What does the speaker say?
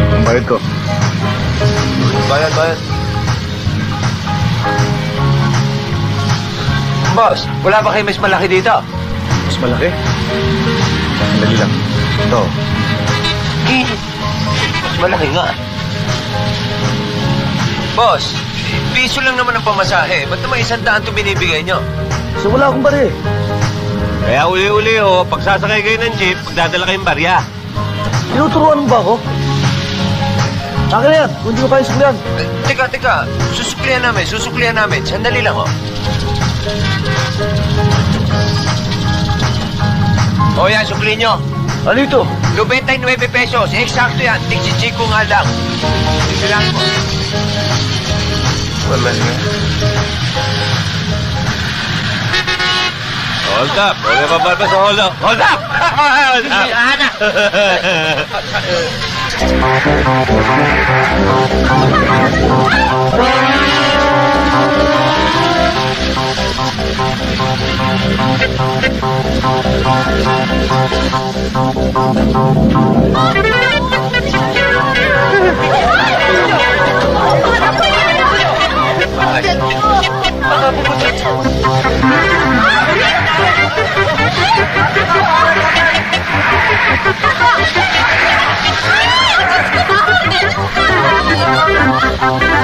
Ang bayad ko. Bayad. Boss, wala ba kayo mas malaki dito? Mas malaki. Sandali lang. Ito. Mas malaki nga. Boss, piso lang naman ang pamasahe. Ba't naman 100 ito binibigay nyo? So wala akong bari. Kaya uli-uli ho, pagsasakay kayo ng jeep, magdadala kayong barya. Tinuturuan mo ba ako? Akin na yan. Kung hindi ko kaya suklihan. Teka. Susuklihan namin. Sandali lang, oh. O yan, sukli nyo. Ano ito? 99 pesos. Eksakto yan. Tigsi-chiko nga lang. Sige lang po. Wala nga. Hold up! Wala pa ba sa hold up? Hold up! Hold up! Thank you.